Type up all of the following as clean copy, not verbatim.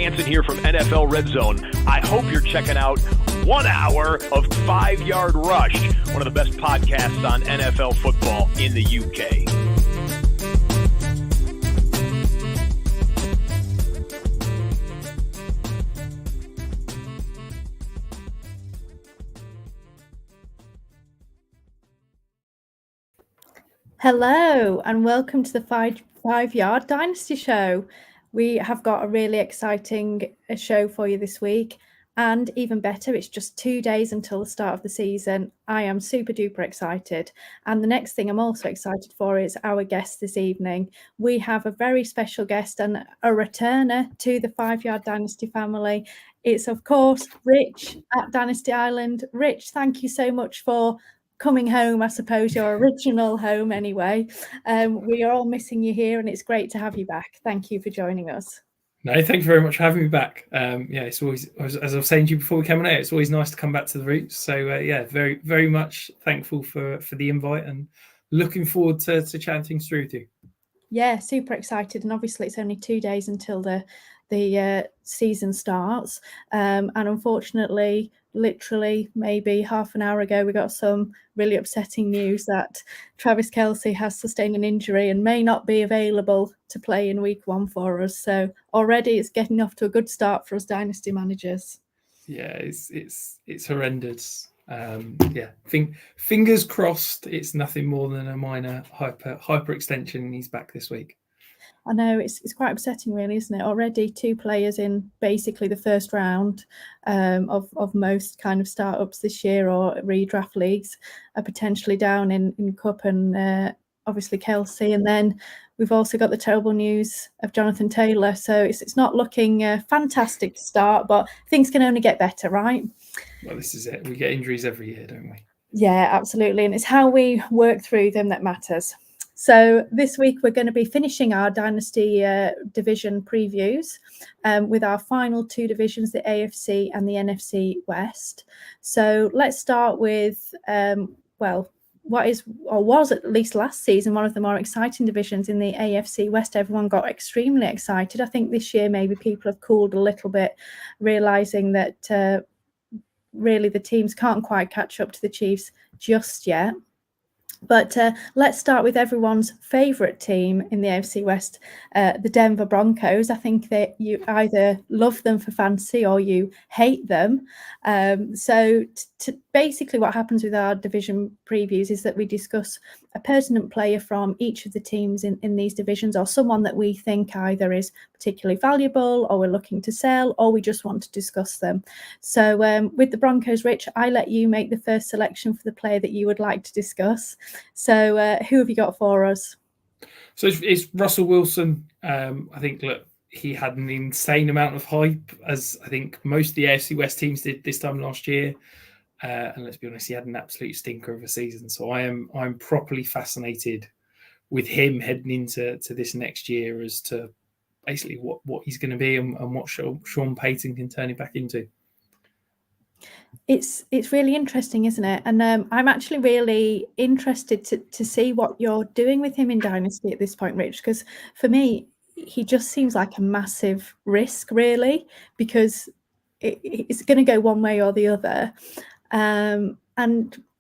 Hansen here from NFL Red Zone. I hope you're checking out 1 hour of 5 Yard Rush, one of the best podcasts on NFL football in the UK. Hello and welcome to the five Yard Dynasty Show. We have got a really exciting show for you this week, and even better, it's just 2 days until the start of the season. I am super duper excited, and the next thing I'm also excited for is our guest this evening. We have a very special guest and a returner to the 5 Yard Dynasty family. It's of course Rich at Dynasty Island. Rich, thank you so much for coming home, I suppose, your original home anyway. We are all missing you here, and it's great to have you back. Thank you for joining us. No, thank you very much for having me back. It's always, as I was saying to you before we came on air, it's always nice to come back to the roots. So very, very much thankful for the invite and looking forward to chatting things through with you. Yeah, super excited, and obviously it's only 2 days until the season starts, and unfortunately, literally maybe half an hour ago, we got some really upsetting news that Travis Kelce has sustained an injury and may not be available to play in week 1 for us. So already it's getting off to a good start for us dynasty managers. Yeah, it's horrendous. Fingers crossed it's nothing more than a minor hyperextension and he's back this week. I know it's quite upsetting, really, isn't it? Already 2 players in basically the first round of most kind of startups this year or redraft leagues are potentially down in Cup and obviously Kelce. And then we've also got the terrible news of Jonathan Taylor. So it's not looking a fantastic start, but things can only get better, right? Well, this is it. We get injuries every year, don't we? Yeah, absolutely. And it's how we work through them that matters. So this week we're going to be finishing our Dynasty division previews with our final 2 divisions, the AFC and the NFC West. So let's start with, what is, or was at least last season, one of the more exciting divisions in the AFC West. Everyone got extremely excited. I think this year maybe people have cooled a little bit, realising that really the teams can't quite catch up to the Chiefs just yet. But let's start with everyone's favourite team in the AFC West, the Denver Broncos. I think that you either love them for fancy or you hate them. So basically what happens with our division previews is that we discuss a pertinent player from each of the teams in these divisions, or someone that we think either is particularly valuable or we're looking to sell, or we just want to discuss them. So with the Broncos, Rich, I let you make the first selection for the player that you would like to discuss. So who have you got for us? So it's Russell Wilson. I think, look, he had an insane amount of hype, as I think most of the AFC West teams did this time last year. And let's be honest, he had an absolute stinker of a season. So I'm properly fascinated with him heading into this next year as to basically what he's going to be and what Sean Payton can turn it back into. It's really interesting, isn't it? And I'm actually really interested to see what you're doing with him in Dynasty at this point, Rich, because for me, he just seems like a massive risk, really, because it's going to go one way or the other. And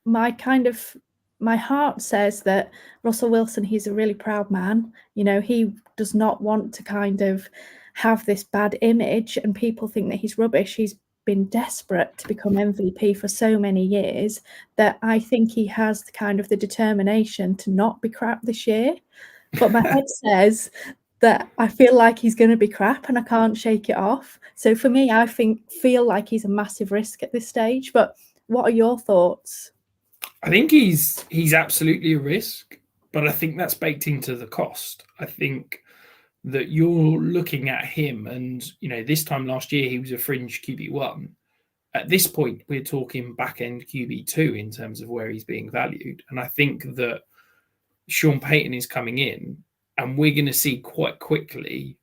my heart says that Russell Wilson, he's a really proud man. You know, he does not want to kind of have this bad image and people think that he's rubbish. He's been desperate to become MVP for so many years that I think he has the determination to not be crap this year. But my head says that I feel like he's going to be crap and I can't shake it off. So for me, I feel like he's a massive risk at this stage. But what are your thoughts? I think he's absolutely a risk, but I think that's baked into the cost. I think that you're looking at him and, you know, this time last year, he was a fringe QB1. At this point, we're talking back-end QB2 in terms of where he's being valued. And I think that Sean Payton is coming in and we're going to see quite quickly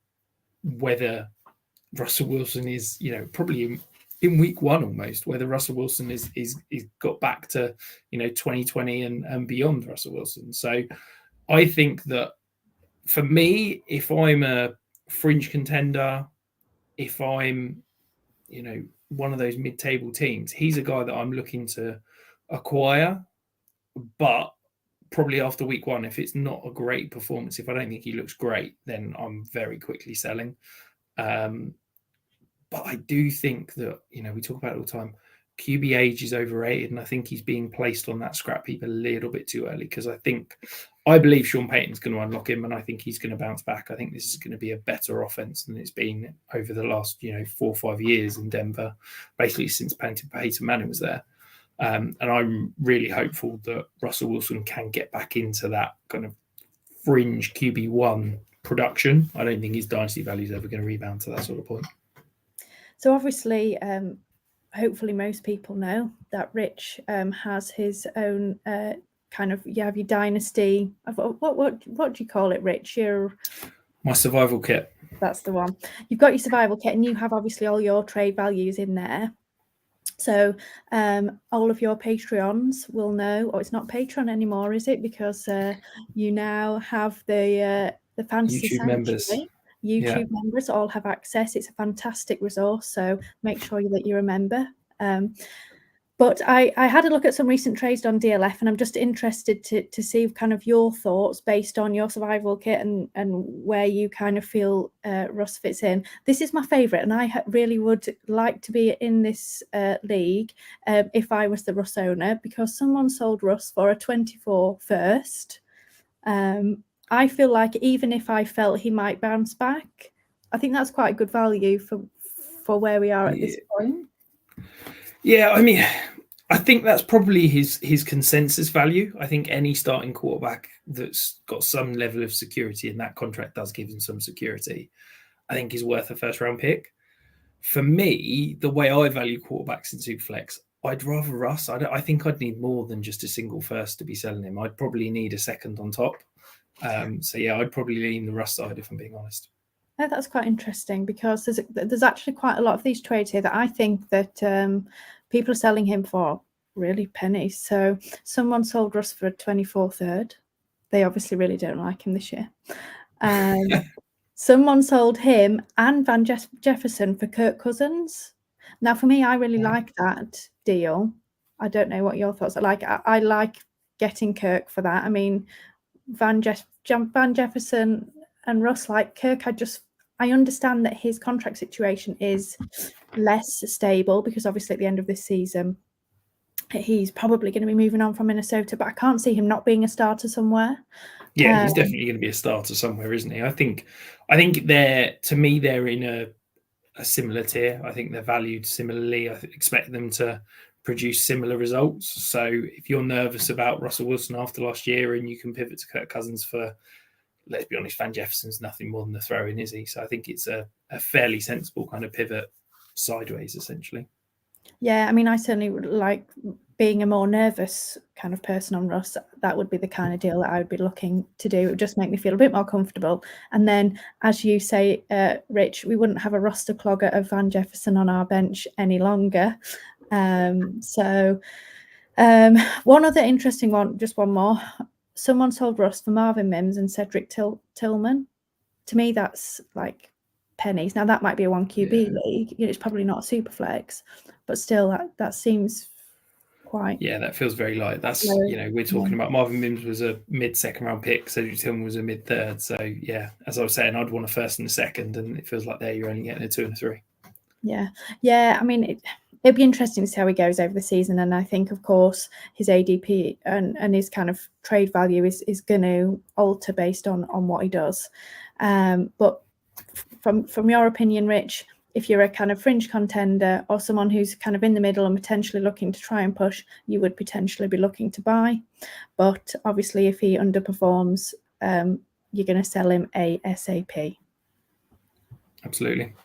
whether Russell Wilson is, you know, probably in week 1 almost, whether Russell Wilson is got back to, you know, 2020 and beyond Russell Wilson. So I think that for me, if I'm a fringe contender, if I'm, one of those mid-table teams, he's a guy that I'm looking to acquire, but probably after week one, if it's not a great performance, if I don't think he looks great, then I'm very quickly selling. But I do think that, we talk about it all the time, QB age is overrated, and I think he's being placed on that scrap heap a little bit too early, because I believe Sean Payton's going to unlock him, and I think he's going to bounce back. I think this is going to be a better offense than it's been over the last 4 or 5 years in Denver, basically since Peyton Manning was there. And I'm really hopeful that Russell Wilson can get back into that kind of fringe QB1 production. I don't think his dynasty value is ever going to rebound to that sort of point. So obviously, hopefully most people know that Rich has his own you have your dynasty. What do you call it, Rich? My survival kit. That's the one. You've got your survival kit, and you have obviously all your trade values in there. So all of your Patreons will know, or it's not Patreon anymore, is it? Because you now have the Fantasy YouTube members. YouTube members all have access. It's a fantastic resource, so make sure that you're a member. But I had a look at some recent trades on DLF, and I'm just interested to see kind of your thoughts based on your survival kit and where you kind of feel Russ fits in. This is my favourite, and I really would like to be in this league if I was the Russ owner, because someone sold Russ for a 24 first. I feel like even if I felt he might bounce back, I think that's quite a good value for where we are at this point. Yeah, I mean, I think that's probably his consensus value. I think any starting quarterback that's got some level of security, and that contract does give him some security, I think is worth a first-round pick. For me, the way I value quarterbacks in Superflex, I'd rather Russ. I think I'd need more than just a single first to be selling him. I'd probably need a second on top. I'd probably lean the Russ side if I'm being honest. No, that's quite interesting, because there's actually quite a lot of these trades here that I think that people are selling him for really pennies. So someone sold Russ for a 24 third. They obviously really don't like him this year. Someone sold him and Van Jefferson for Kirk Cousins. Now, for me, I really like that deal. I don't know what your thoughts are. I like getting Kirk for that. I mean, Van Jefferson and Russ, like Kirk, I understand that his contract situation is less stable, because obviously at the end of this season he's probably going to be moving on from Minnesota, but I can't see him not being a starter somewhere. Yeah, he's definitely going to be a starter somewhere, isn't he? I think they're in a similar tier. I think they're valued similarly. I expect them to produce similar results. So if you're nervous about Russell Wilson after last year, and you can pivot to Kirk Cousins for, let's be honest, Van Jefferson's nothing more than a throw-in, is he? So I think it's a fairly sensible kind of pivot sideways, essentially. Yeah, I mean, I certainly would like being a more nervous kind of person on Russ. That would be the kind of deal that I would be looking to do. It would just make me feel a bit more comfortable. And then, as you say, Rich, we wouldn't have a roster clogger of Van Jefferson on our bench any longer. One other interesting one, just one more. Someone sold Russ for Marvin Mims and Cedric Tillman. To me, that's like pennies. Now, that might be a 1 QB league. It's probably not a super flex, but still, that seems quite. Yeah, that feels very light. That's we're talking about Marvin Mims was a mid-second round pick. Cedric Tillman was a mid-third. So yeah, as I was saying, I'd want a first and a second, and it feels like there you're only getting a 2 and a 3. Yeah. I mean, it'd be interesting to see how he goes over the season, and I think, of course, his ADP and his kind of trade value is going to alter based on what he does. But from your opinion, Rich, if you're a kind of fringe contender or someone who's kind of in the middle and potentially looking to try and push, you would potentially be looking to buy. But obviously, if he underperforms, you're going to sell him ASAP. Absolutely.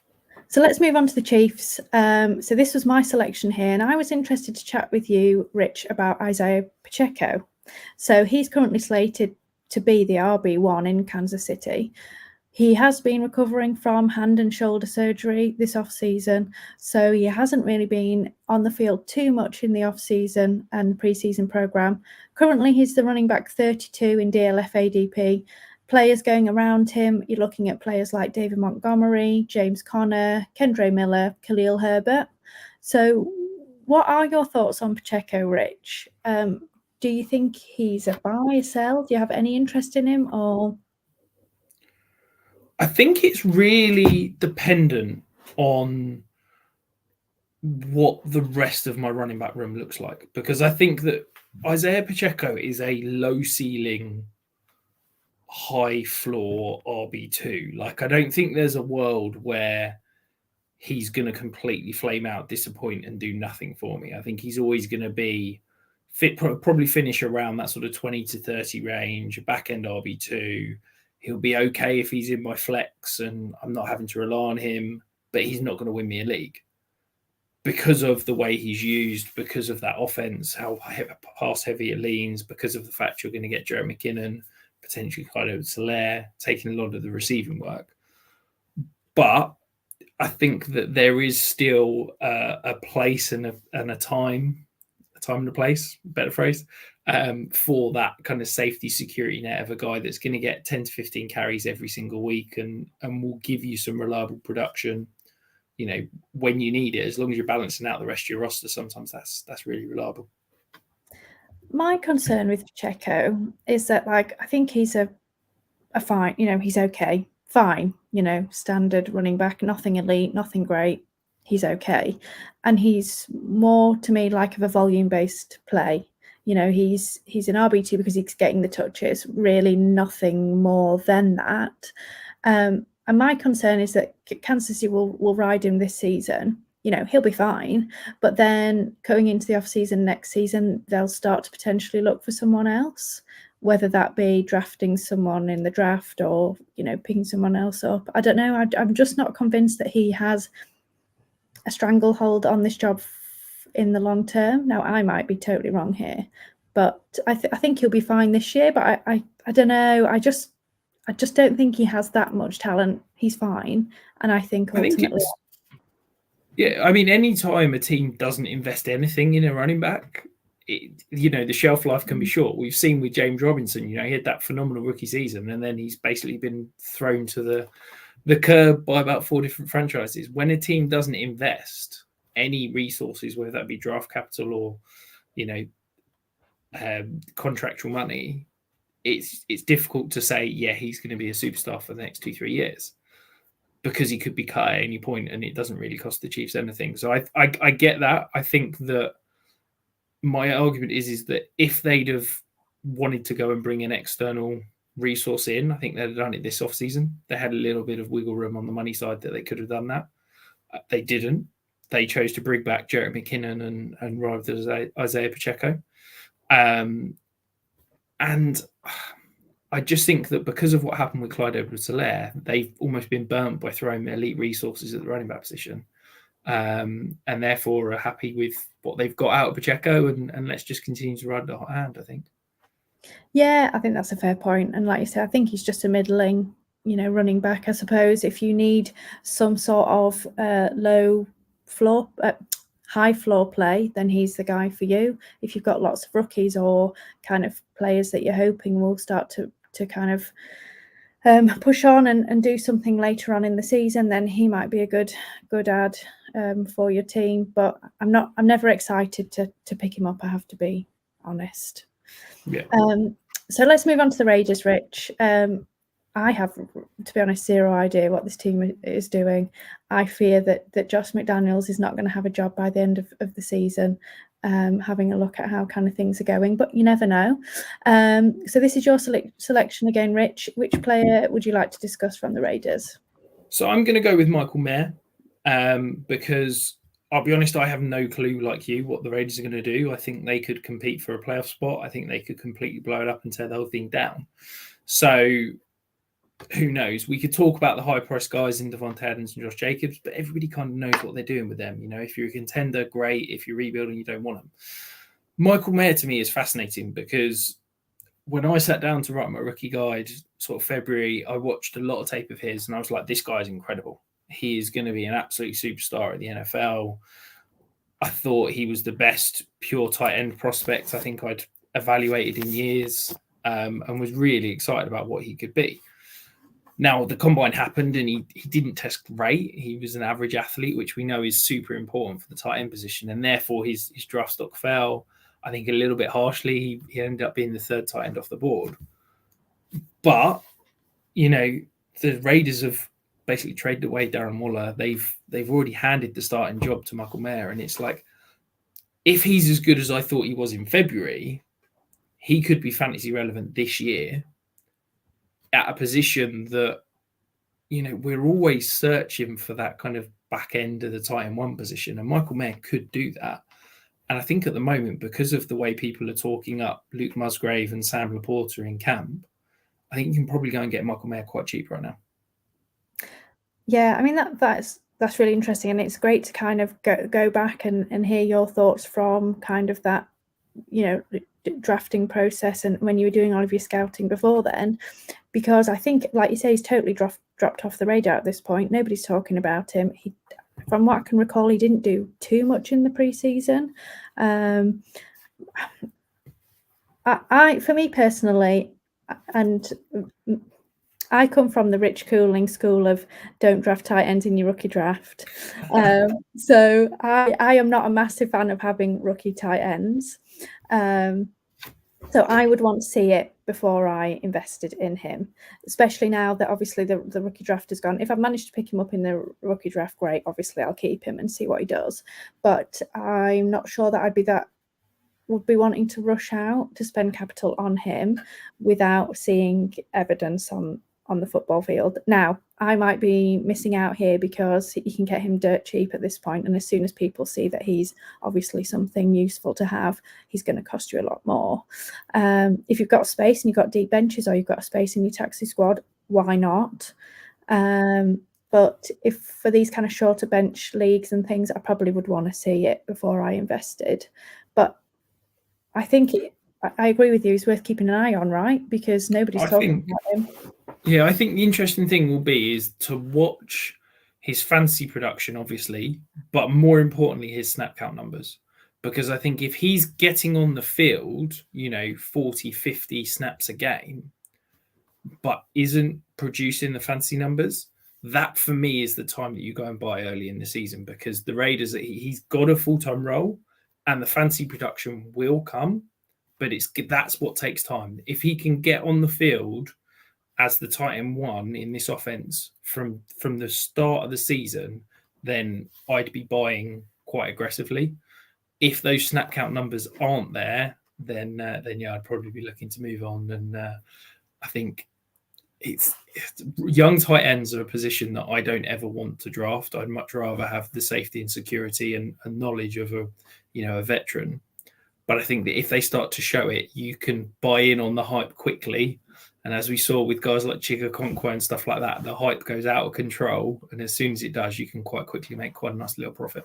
So let's move on to the Chiefs. So this was my selection here, and I was interested to chat with you, Rich, about Isaiah Pacheco. So he's currently slated to be the RB1 in Kansas City. He has been recovering from hand and shoulder surgery this off-season, so he hasn't really been on the field too much in the off-season and the pre-season program. Currently, he's the running back 32 in DLF ADP, players going around him, you're looking at players like David Montgomery, James Conner, Kendre Miller, Khalil Herbert. So what are your thoughts on Pacheco, Rich? Do you think he's a buy, a sell? Do you have any interest in him? Or I think it's really dependent on what the rest of my running back room looks like, because I think that Isaiah Pacheco is a low ceiling, high floor RB2. Like, I don't think there's a world where he's going to completely flame out, disappoint, and do nothing for me. I think he's always going to be fit, probably finish around that sort of 20 to 30 range, back end RB2. He'll be okay if he's in my flex and I'm not having to rely on him, but he's not going to win me a league because of the way he's used, because of that offense, how pass heavy it leans, because of the fact you're going to get Jeremy McKinnon, potentially Clyde Soler, taking a lot of the receiving work. But I think that there is still a place and a time and a place, better phrase, for that kind of safety security net of a guy that's going to get 10 to 15 carries every single week and will give you some reliable production, when you need it, as long as you're balancing out the rest of your roster. Sometimes that's really reliable. My concern with Pacheco is that, I think he's a fine, he's okay, fine, standard running back, nothing elite, nothing great. He's okay. And he's more to me like of a volume-based play. He's an RB2 because he's getting the touches, really nothing more than that. And my concern is that Kansas City will ride him this season. He'll be fine. But then going into the off-season next season, they'll start to potentially look for someone else, whether that be drafting someone in the draft or, picking someone else up. I don't know. I'm just not convinced that he has a stranglehold on this job in the long term. Now, I might be totally wrong here, but I think he'll be fine this year. But I don't know. I just don't think he has that much talent. He's fine. And I think ultimately... any time a team doesn't invest anything in a running back, the shelf life can be short. We've seen with James Robinson, he had that phenomenal rookie season, and then he's basically been thrown to the curb by about 4 different franchises. When a team doesn't invest any resources, whether that be draft capital or, contractual money, it's difficult to say, he's going to be a superstar for the next 2-3 years, because he could be cut at any point and it doesn't really cost the Chiefs anything. So I get that. I think that my argument is that if they'd have wanted to go and bring an external resource in, I think they'd have done it this offseason. They had a little bit of wiggle room on the money side that they could have done that. They didn't. They chose to bring back Jeremy McKinnon and ride with Isaiah Pacheco. And I just think that because of what happened with Clyde Edwards-Helaire, they've almost been burnt by throwing elite resources at the running back position, and therefore are happy with what they've got out of Pacheco, and let's just continue to ride the hot hand, I think. Yeah, I think that's a fair point. And like you said, I think he's just a middling, running back, I suppose. If you need some sort of high floor play, then he's the guy for you. If you've got lots of rookies or kind of players that you're hoping will start to kind of push on and do something later on in the season, then he might be a good add for your team. But I'm never excited to pick him up, I have to be honest. Yeah. So let's move on to the Raiders, Rich. I have, to be honest, zero idea what this team is doing. I fear that Josh McDaniels is not going to have a job by the end of the season, having a look at how kind of things are going, but you never know. So this is your selection again, Rich. Which player would you like to discuss from the Raiders? So I'm going to go with Michael Mayer, because I'll be honest, I have no clue, like you, what the Raiders are going to do. I think they could compete for a playoff spot. I think they could completely blow it up and tear the whole thing down. So who knows? We could talk about the high-priced guys in Devontae Adams and Josh Jacobs, but everybody kind of knows what they're doing with them. If you're a contender, great. If you're rebuilding, you don't want them. Michael Mayer, to me, is fascinating because when I sat down to write my rookie guide, sort of February, I watched a lot of tape of his, and I was like, this guy's incredible. He is going to be an absolute superstar at the NFL. I thought he was the best pure tight end prospect I think I'd evaluated in years. and was really excited about what he could be. Now, the combine happened and he didn't test great. He was an average athlete, which we know is super important for the tight end position. And therefore, his draft stock fell, I think, a little bit harshly. He ended up being the third tight end off the board. But, the Raiders have basically traded away Darren Waller. They've already handed the starting job to Michael Mayer. And it's like, if he's as good as I thought he was in February, he could be fantasy relevant this year at a position that, we're always searching for that kind of back end of the tight end one position. And Michael Mayer could do that. And I think at the moment, because of the way people are talking up Luke Musgrave and Sam Laporta in camp, I think you can probably go and get Michael Mayer quite cheap right now. Yeah, I mean, that's really interesting. And it's great to kind of go back and hear your thoughts from kind of that, drafting process and when you were doing all of your scouting before then, because I think, like you say, he's totally dropped off the radar at this point. Nobody's talking about him. From what I can recall, he didn't do too much in the preseason. For me personally, and I come from the Rich Cooling school of don't draft tight ends in your rookie draft. So I am not a massive fan of having rookie tight ends. So I would want to see it before I invested in him, especially now that obviously the rookie draft has gone. If I've managed to pick him up in the rookie draft, great. Obviously, I'll keep him and see what he does. But I'm not sure that would be wanting to rush out to spend capital on him without seeing evidence on the football field. Now, I might be missing out here because you can get him dirt cheap at this point, and as soon as people see that he's obviously something useful to have, he's going to cost you a lot more. If you've got space and you've got deep benches or you've got space in your taxi squad, why not? But if for these kind of shorter bench leagues and things, I probably would want to see it before I invested. But I think I agree with you. It's worth keeping an eye on, right? Because nobody's talking about him. Yeah, I think the interesting thing will be is to watch his fantasy production, obviously, but more importantly, his snap count numbers. Because I think if he's getting on the field, 40, 50 snaps a game, but isn't producing the fantasy numbers, that for me is the time that you go and buy early in the season, because the Raiders, he's got a full-time role and the fantasy production will come, but that's what takes time. If he can get on the field as the tight end one in this offense from the start of the season, then I'd be buying quite aggressively. If those snap count numbers aren't there, then yeah, I'd probably be looking to move on. And I think it's young tight ends are a position that I don't ever want to draft. I'd much rather have the safety and security and knowledge of a veteran. But I think that if they start to show it, you can buy in on the hype quickly. And as we saw with guys like Chigakonkwo and stuff like that, the hype goes out of control. And as soon as it does, you can quite quickly make quite a nice little profit.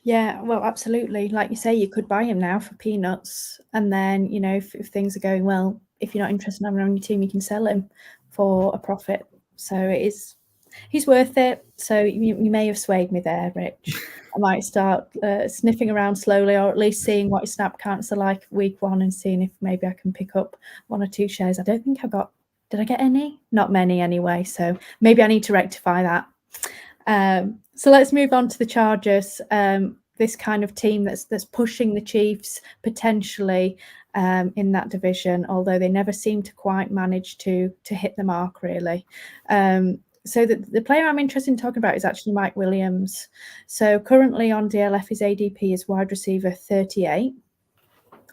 Yeah, well, absolutely. Like you say, you could buy him now for peanuts. And then, if things are going well, if you're not interested in having him on your team, you can sell him for a profit. So he's worth it. So you may have swayed me there, Rich. I might start sniffing around slowly, or at least seeing what his snap counts are like week one and seeing if maybe I can pick up 1 or 2 shares. I don't think did I get any? Not many anyway. So maybe I need to rectify that. So let's move on to the Chargers. This kind of team that's pushing the Chiefs potentially in that division, although they never seem to quite manage to hit the mark really. So the player I'm interested in talking about is actually Mike Williams. So currently on DLF, his ADP is wide receiver 38.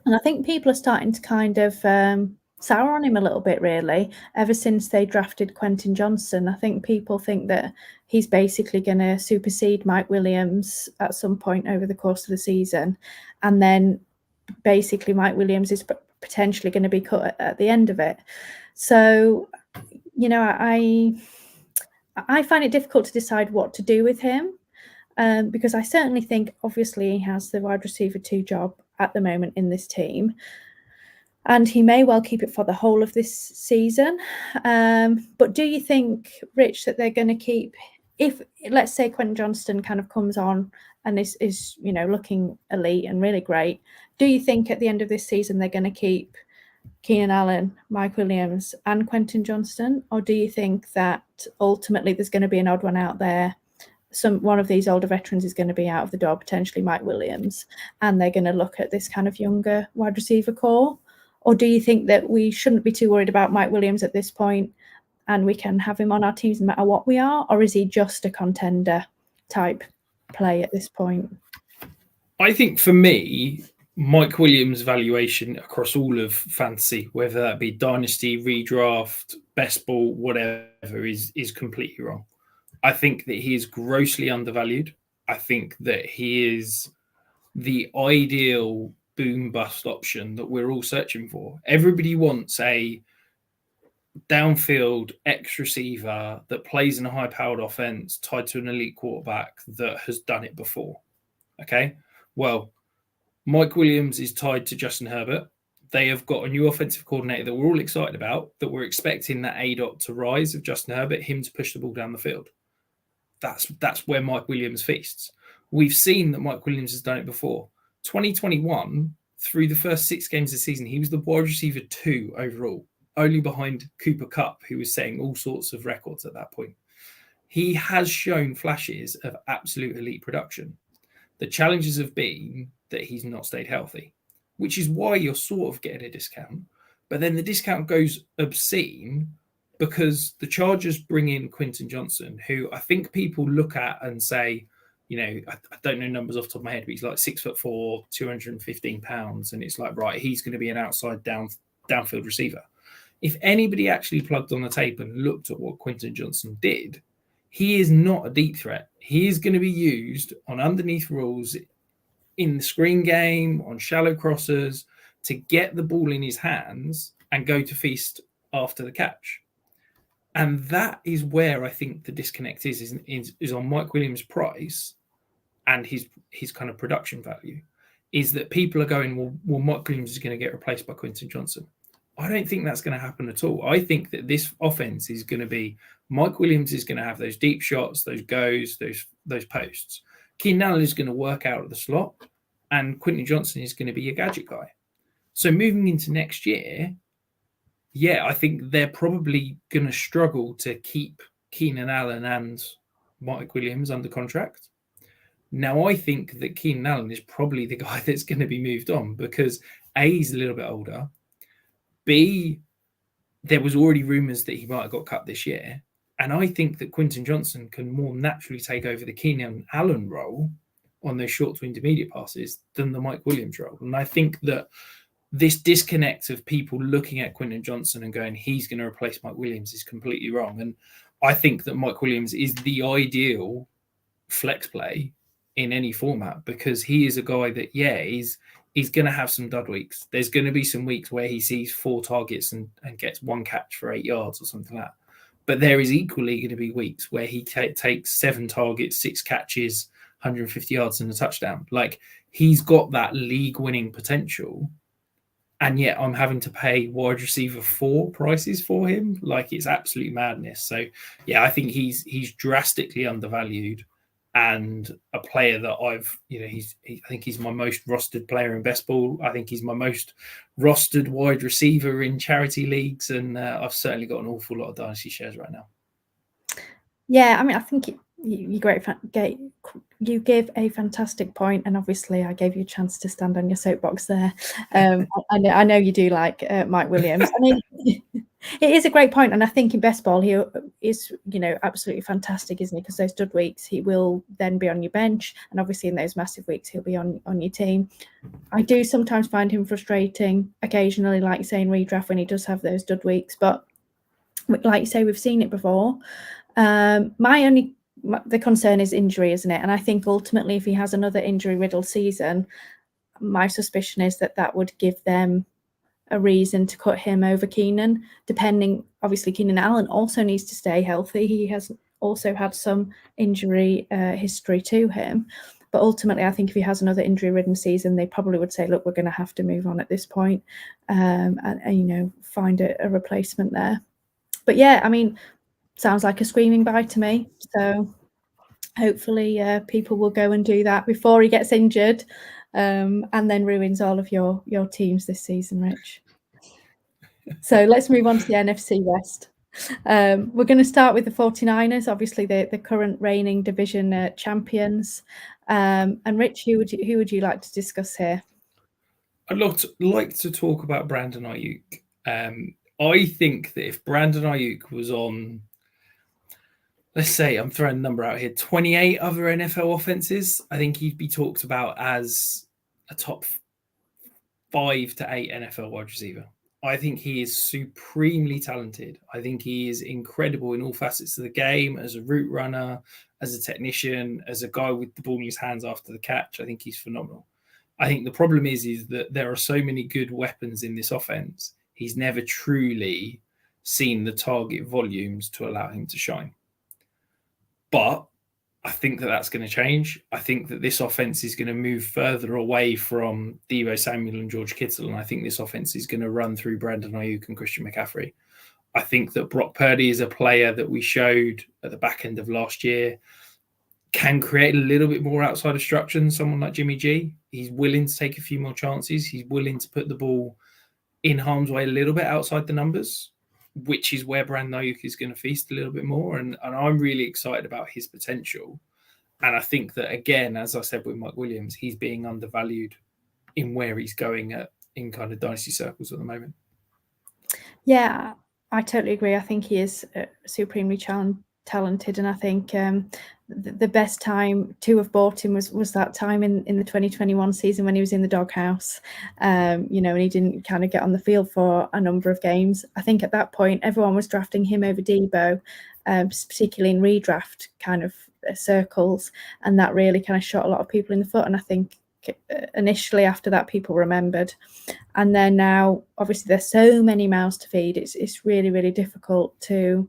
And I think people are starting to kind of sour on him a little bit, really, ever since they drafted Quentin Johnson. I think people think that he's basically going to supersede Mike Williams at some point over the course of the season. And then basically Mike Williams is potentially going to be cut at the end of it. So, I find it difficult to decide what to do with him because I certainly think, obviously, he has the wide receiver 2 job at the moment in this team, and he may well keep it for the whole of this season. But do you think, Rich, that they're going to keep, if, let's say, Quentin Johnston kind of comes on and is looking elite and really great, do you think at the end of this season they're going to keep Keenan Allen, Mike Williams, and Quentin Johnston? Or do you think that ultimately there's going to be an odd one out there? One of these older veterans is going to be out of the door, potentially Mike Williams, and they're going to look at this kind of younger wide receiver core? Or do you think that we shouldn't be too worried about Mike Williams at this point and we can have him on our teams no matter what we are? Or is he just a contender type play at this point? I think for me, Mike Williams' valuation across all of fantasy, whether that be dynasty, redraft, best ball, whatever, is completely wrong. I think that he is grossly undervalued. I think that he is the ideal boom bust option that we're all searching for. Everybody wants a downfield X receiver that plays in a high-powered offense tied to an elite quarterback that has done it before. Okay, well, Mike Williams is tied to Justin Herbert. They have got a new offensive coordinator that we're all excited about, that we're expecting that A-dot to rise of Justin Herbert, him to push the ball down the field. That's where Mike Williams feasts. We've seen that Mike Williams has done it before. 2021, through the first 6 games of the season, he was the wide receiver 2 overall, only behind Cooper Kupp, who was setting all sorts of records at that point. He has shown flashes of absolute elite production. The challenges have been that he's not stayed healthy, which is why you're sort of getting a discount. But then the discount goes obscene because the Chargers bring in Quentin Johnston, who I think people look at and say, you know, I don't know numbers off the top of my head, but he's like 6'4", 215 pounds. And it's like, right, he's going to be an outside downfield receiver. If anybody actually plugged on the tape and looked at what Quentin Johnston did, he is not a deep threat. He is going to be used on underneath rules in the screen game, on shallow crossers, to get the ball in his hands and go to feast after the catch. And that is where I think the disconnect is on Mike Williams' price and his kind of production value, is that people are going, well, Mike Williams is going to get replaced by Quentin Johnston. I don't think that's going to happen at all. I think that this offense is going to be, Mike Williams is going to have those deep shots, those goes, those posts. Keenan Allen is going to work out of the slot, and Quentin Johnston is going to be a gadget guy. So moving into next year, yeah, I think they're probably going to struggle to keep Keenan Allen and Mike Williams under contract. Now, I think that Keenan Allen is probably the guy that's going to be moved on because A, he's a little bit older. B, there was already rumours that he might have got cut this year. And I think that Quentin Johnston can more naturally take over the Keenan Allen role on those short to intermediate passes than the Mike Williams role. And I think that this disconnect of people looking at Quentin Johnston and going, he's going to replace Mike Williams, is completely wrong. And I think that Mike Williams is the ideal flex play in any format because he is a guy that, he's going to have some dud weeks. There's going to be some weeks where he sees 4 targets and gets 1 catch for 8 yards or something like that. But there is equally going to be weeks where he takes 7 targets, 6 catches, 150 yards and a touchdown. Like, he's got that league-winning potential. And yet I'm having to pay wide receiver 4 prices for him. Like, it's absolute madness. So, yeah, I think he's drastically undervalued and a player that I think he's my most rostered player in best ball. I think he's my most rostered wide receiver in charity leagues. And I've certainly got an awful lot of dynasty shares right now. Yeah, I mean, I think you give a fantastic point, and obviously I gave you a chance to stand on your soapbox there. I know you do like Mike Williams. I mean, it is a great point, and I think in best ball he is, absolutely fantastic, isn't he? Because those dud weeks he will then be on your bench, and obviously in those massive weeks he'll be on your team. I do sometimes find him frustrating occasionally, like you say in redraft when he does have those dud weeks, but like you say, we've seen it before. The concern is injury, isn't it? And I think ultimately, if he has another injury-riddled season, my suspicion is that would give them a reason to cut him over Keenan. Obviously, Keenan Allen also needs to stay healthy. He has also had some injury history to him. But ultimately, I think if he has another injury-ridden season, they probably would say, look, we're going to have to move on at this point and find a replacement there. But yeah, I mean, sounds like a screaming buy to me. So hopefully people will go and do that before he gets injured and then ruins all of your teams this season, Rich. So let's move on to the NFC West. We're going to start with the 49ers, obviously the current reigning division champions. And Rich, who would you like to discuss here? I'd like to talk about Brandon Ayuk. I think that if Brandon Ayuk was on, let's say, I'm throwing a number out here, 28 other NFL offenses, I think he'd be talked about as a top 5 to 8 NFL wide receiver. I think he is supremely talented. I think he is incredible in all facets of the game, as a route runner, as a technician, as a guy with the ball in his hands after the catch. I think he's phenomenal. I think the problem is that there are so many good weapons in this offense. He's never truly seen the target volumes to allow him to shine. But I think that that's going to change. I think that this offense is going to move further away from Deebo Samuel and George Kittle, and I think this offense is going to run through Brandon Ayuk and Christian McCaffrey. I think that Brock Purdy is a player that we showed at the back end of last year can create a little bit more outside obstruction. Someone like Jimmy G, he's willing to take a few more chances. He's willing to put the ball in harm's way a little bit outside the numbers, which is where Brandon Ayuk is going to feast a little bit more. And I'm really excited about his potential. And I think that, again, as I said with Mike Williams, he's being undervalued in where he's going in kind of dynasty circles at the moment. Yeah, I totally agree. I think he is supremely talented. And I think the best time to have bought him was that time in the 2021 season when he was in the doghouse, and he didn't kind of get on the field for a number of games. I think at that point, everyone was drafting him over Deebo, particularly in redraft kind of circles. And that really kind of shot a lot of people in the foot. And I think initially after that, people remembered. And then now, obviously, there's so many mouths to feed. It's really, really difficult to,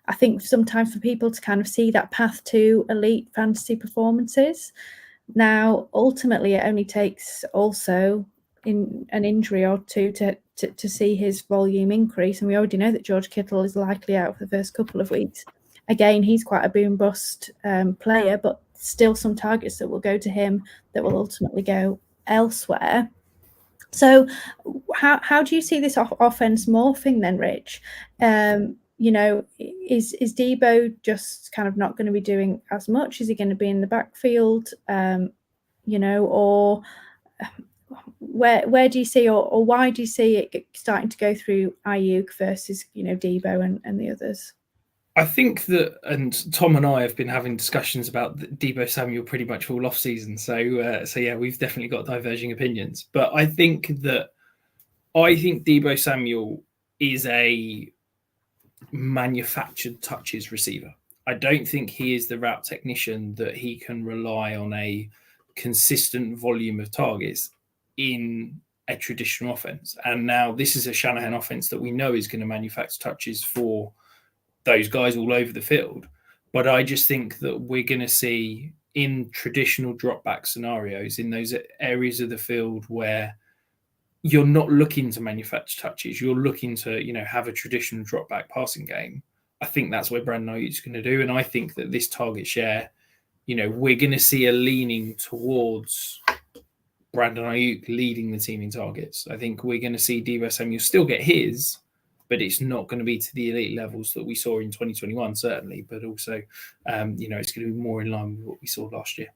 I think, sometimes for people to kind of see that path to elite fantasy performances. Now, ultimately, it only takes also in an injury or two to see his volume increase. And we already know that George Kittle is likely out for the first couple of weeks. Again, he's quite a boom bust player, but still some targets that will go to him that will ultimately go elsewhere. So how do you see this offense morphing then, Rich? Is Deebo just kind of not going to be doing as much? Is he going to be in the backfield? Or where do you see, or why do you see it starting to go through Ayuk versus Deebo and the others? I think that, and Tom and I have been having discussions about Deebo Samuel pretty much all off season. So yeah, we've definitely got diverging opinions. But I think Deebo Samuel is a manufactured touches receiver. I don't think he is the route technician that he can rely on a consistent volume of targets in a traditional offense. And now this is a Shanahan offense that we know is going to manufacture touches for those guys all over the field. But I just think that we're going to see in traditional drop back scenarios, in those areas of the field where you're not looking to manufacture touches, you're looking to, have a traditional drop back passing game. I think that's where Brandon Ayuk is going to do. And I think that this target share, we're going to see a leaning towards Brandon Ayuk leading the team in targets. I think we're going to see Deebo Samuel still get his, but it's not going to be to the elite levels that we saw in 2021, certainly. But also, it's going to be more in line with what we saw last year.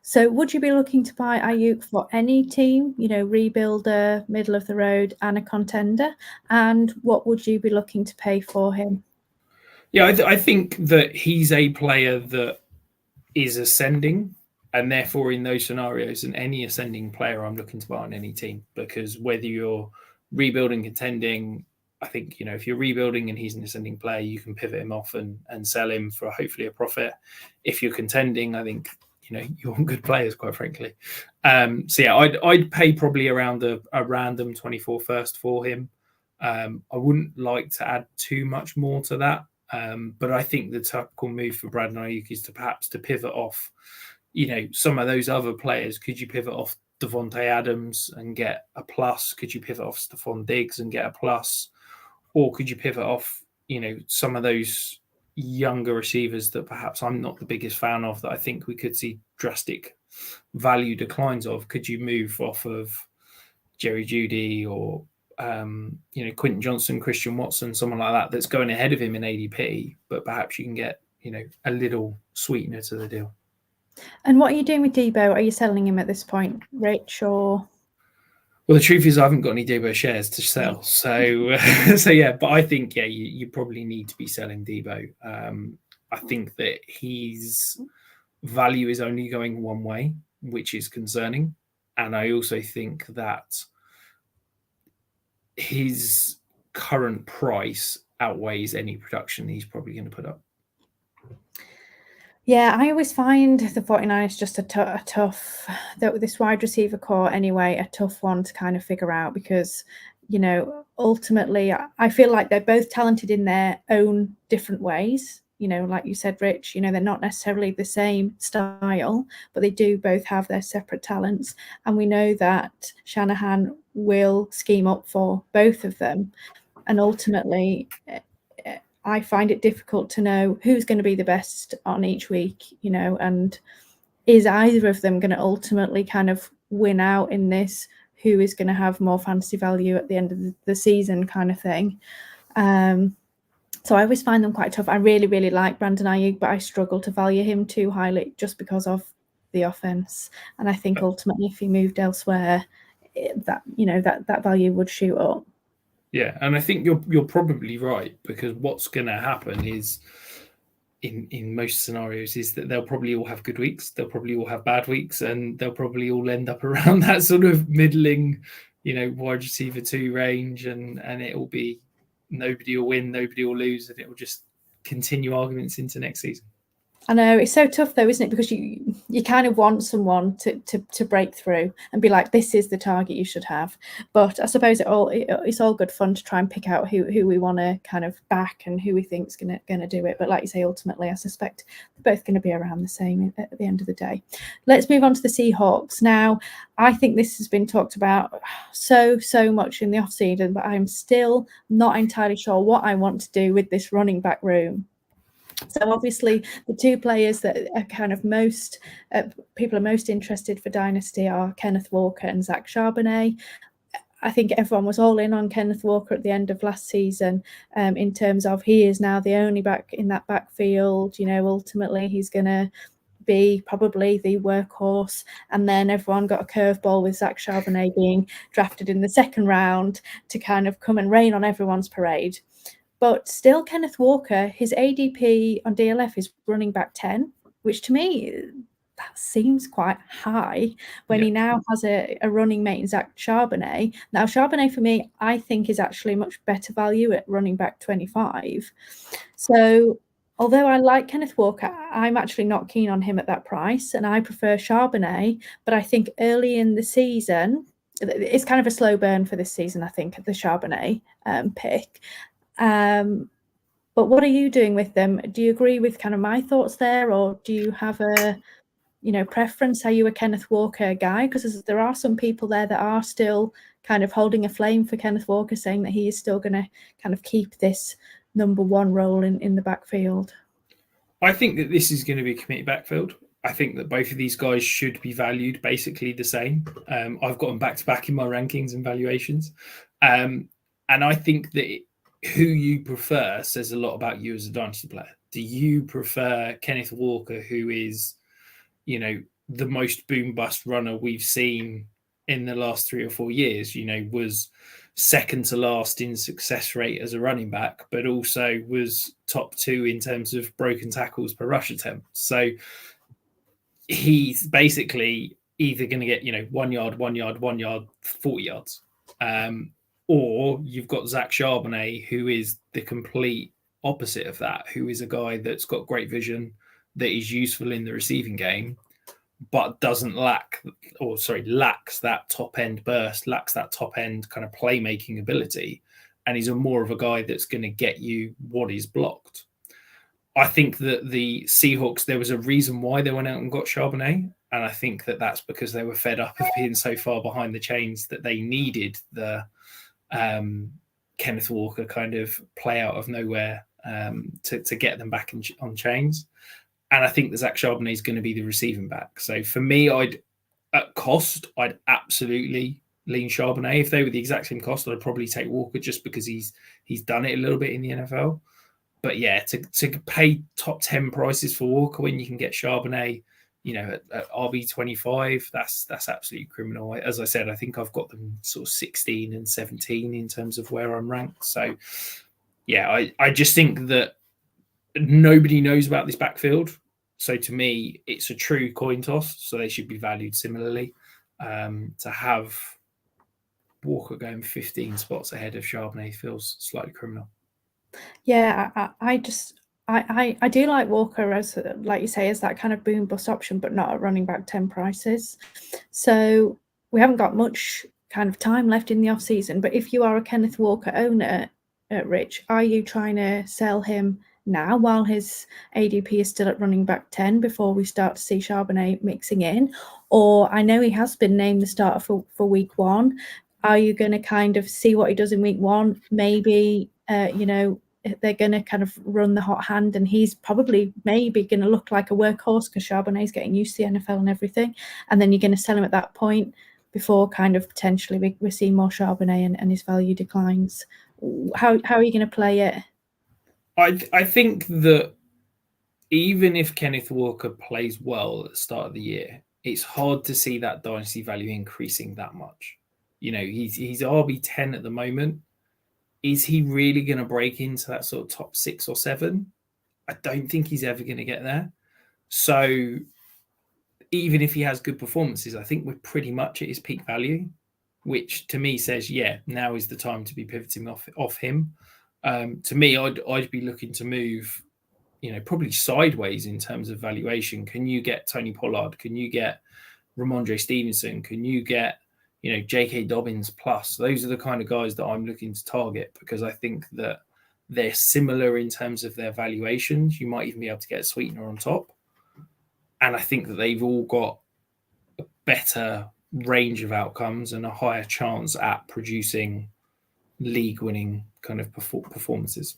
So would you be looking to buy Ayuk for any team, rebuilder, middle of the road, and a contender? And what would you be looking to pay for him? Yeah, I think that he's a player that is ascending. And therefore, in those scenarios, and any ascending player I'm looking to buy on any team, because whether you're rebuilding, contending, I think, if you're rebuilding and he's an ascending player, you can pivot him off and sell him for hopefully a profit. If you're contending, I think, you want good players, quite frankly. So yeah, I'd pay probably around a random 24 first for him. I wouldn't like to add too much more to that. But I think the typical move for Brandon Ayuk is to perhaps to pivot off, some of those other players. Could you pivot off Devontae Adams and get a plus? Could you pivot off Stephon Diggs and get a plus? Or could you pivot off, some of those younger receivers that perhaps I'm not the biggest fan of, that I think we could see drastic value declines of? Could you move off of Jerry Jeudy or Quentin Johnson, Christian Watson, someone like that that's going ahead of him in ADP, but perhaps you can get a little sweetener to the deal. And what are you doing with Debo? Are you selling him at this point, Rich, or? Well, the truth is I haven't got any Debo shares to sell. So yeah, but I think, you probably need to be selling Debo. I think that his value is only going one way, which is concerning. And I also think that his current price outweighs any production he's probably going to put up. Yeah, I always find the 49ers just a tough, this wide receiver core anyway, a tough one to kind of figure out because, ultimately I feel like they're both talented in their own different ways. Like you said, Rich, they're not necessarily the same style, but they do both have their separate talents. And we know that Shanahan will scheme up for both of them. And ultimately, I find it difficult to know who's going to be the best on each week, and is either of them going to ultimately kind of win out in this, who is going to have more fantasy value at the end of the season kind of thing. So I always find them quite tough. I really, really like Brandon Ayuk, but I struggle to value him too highly just because of the offense. And I think ultimately if he moved elsewhere, that value would shoot up. Yeah, and I think you're probably right, because what's going to happen is, in most scenarios, is that they'll probably all have good weeks, they'll probably all have bad weeks, and they'll probably all end up around that sort of middling, wide receiver 2 range, and it'll be nobody will win, nobody will lose, and it will just continue arguments into next season. I know, it's so tough though, isn't it? Because you kind of want someone to break through and be like, this is the target you should have. But I suppose it's all good fun to try and pick out who we want to kind of back and who we think is going to do it. But like you say, ultimately, I suspect they're both going to be around the same at the end of the day. Let's move on to the Seahawks. Now, I think this has been talked about so much in the offseason, but I'm still not entirely sure what I want to do with this running back room. So obviously the two players that are kind of most people are most interested for Dynasty are Kenneth Walker and Zach Charbonnet. I think everyone was all in on Kenneth Walker at the end of last season in terms of he is now the only back in that backfield. Ultimately he's going to be probably the workhorse. And then everyone got a curveball with Zach Charbonnet being drafted in the second round to kind of come and rain on everyone's parade. But still, Kenneth Walker, his ADP on DLF is running back 10, which to me, that seems quite high when he now has a running mate in Zach Charbonnet. Now, Charbonnet, for me, I think is actually much better value at running back 25. So, although I like Kenneth Walker, I'm actually not keen on him at that price, and I prefer Charbonnet. But I think early in the season, it's kind of a slow burn for this season, I think, the Charbonnet pick. But what are you doing with them? Do you agree with kind of my thoughts there, or do you have a preference? Are you a Kenneth Walker guy? Because there are some people there that are still kind of holding a flame for Kenneth Walker, saying that he is still going to kind of keep this number one role in the backfield. I think that this is going to be a committee backfield. I think that both of these guys should be valued basically the same. I've got them back to back in my rankings and valuations, and I think that who you prefer says a lot about you as a dynasty player. Do you prefer Kenneth Walker, who is, the most boom bust runner we've seen in the last 3 or 4 years, was second to last in success rate as a running back, but also was top 2 in terms of broken tackles per rush attempt. So he's basically either going to get, 1 yard, 1 yard, 1 yard, 40 yards. Or you've got Zach Charbonnet, who is the complete opposite of that, who is a guy that's got great vision, that is useful in the receiving game, but lacks that top end burst, lacks that top end kind of playmaking ability. And he's more of a guy that's going to get you what is blocked. I think that the Seahawks, there was a reason why they went out and got Charbonnet. And I think that that's because they were fed up of being so far behind the chains that they needed the Kenneth Walker kind of play out of nowhere to get them back on chains. And I think that Zach Charbonnet is going to be the receiving back. So for me, I'd absolutely lean Charbonnet. If they were the exact same cost, I'd probably take Walker just because he's done it a little bit in the NFL. But yeah, to pay top 10 prices for Walker when you can get Charbonnet, at RB25, that's absolutely criminal. As I said, I think I've got them sort of 16 and 17 in terms of where I'm ranked. So yeah, I just think that nobody knows about this backfield. So to me, it's a true coin toss. So they should be valued similarly. To have Walker going 15 spots ahead of Charbonnet feels slightly criminal. Yeah, I do like Walker as, like you say, as that kind of boom bust option, but not at running back 10 prices. So we haven't got much kind of time left in the off season. But if you are a Kenneth Walker owner, Rich, are you trying to sell him now while his ADP is still at running back 10 before we start to see Charbonnet mixing in? Or I know he has been named the starter for week 1. Are you going to kind of see what he does in week 1? Maybe, they're going to kind of run the hot hand and he's maybe going to look like a workhorse because Charbonnet's getting used to the NFL and everything. And then you're going to sell him at that point before kind of potentially we're seeing more Charbonnet and his value declines. How are you going to play it? I think that even if Kenneth Walker plays well at the start of the year, it's hard to see that dynasty value increasing that much. He's RB10 at the moment. Is he really going to break into that sort of top 6 or 7? I don't think he's ever going to get there. So even if he has good performances, I think we're pretty much at his peak value, which to me says, yeah, now is the time to be pivoting off him. To me, I'd be looking to move, probably sideways in terms of valuation. Can you get Tony Pollard? Can you get Ramondre Stevenson? Can you get, J.K. Dobbins plus? Those are the kind of guys that I'm looking to target because I think that they're similar in terms of their valuations. You might even be able to get a sweetener on top. And I think that they've all got a better range of outcomes and a higher chance at producing league-winning kind of performances.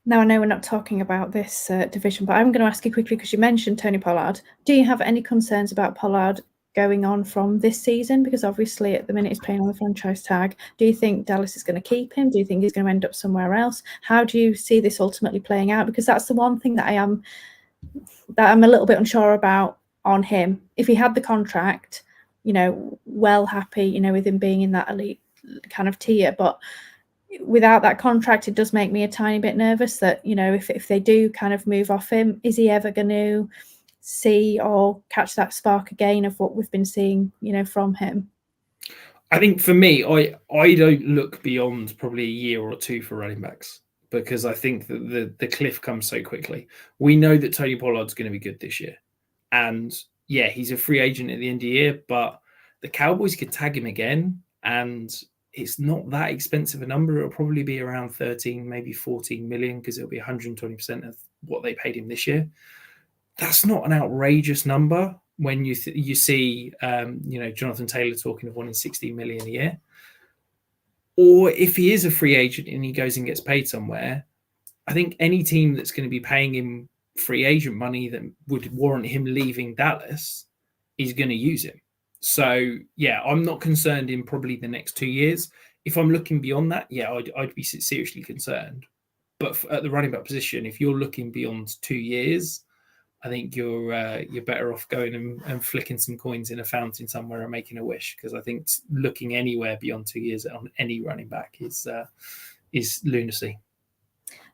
Now, I know we're not talking about this division, but I'm going to ask you quickly because you mentioned Tony Pollard. Do you have any concerns about Pollard going on from this season? Because obviously at the minute he's playing on the franchise tag. Do you think Dallas is going to keep him? Do you think he's going to end up somewhere else? How do you see this ultimately playing out? Because that's the one thing that I'm a little bit unsure about on him. If he had the contract, well happy, with him being in that elite kind of tier, but without that contract, it does make me a tiny bit nervous that, if they do kind of move off him, is he ever going to see or catch that spark again of what we've been seeing, from him? I think for me, I don't look beyond probably a year or 2 for running backs because I think that the cliff comes so quickly. We know that Tony Pollard's going to be good this year. And yeah, he's a free agent at the end of the year, but the Cowboys could tag him again and it's not that expensive a number. It'll probably be around 13, maybe 14 million because it'll be 120% of what they paid him this year. That's not an outrageous number when you see, Jonathan Taylor talking of wanting 16 million a year. Or if he is a free agent and he goes and gets paid somewhere, I think any team that's going to be paying him free agent money that would warrant him leaving Dallas is going to use him. So, yeah, I'm not concerned in probably the next 2 years. If I'm looking beyond that, yeah, I'd be seriously concerned. But at the running back position, if you're looking beyond 2 years, I think you're better off going and flicking some coins in a fountain somewhere and making a wish, because I think looking anywhere beyond 2 years on any running back is lunacy.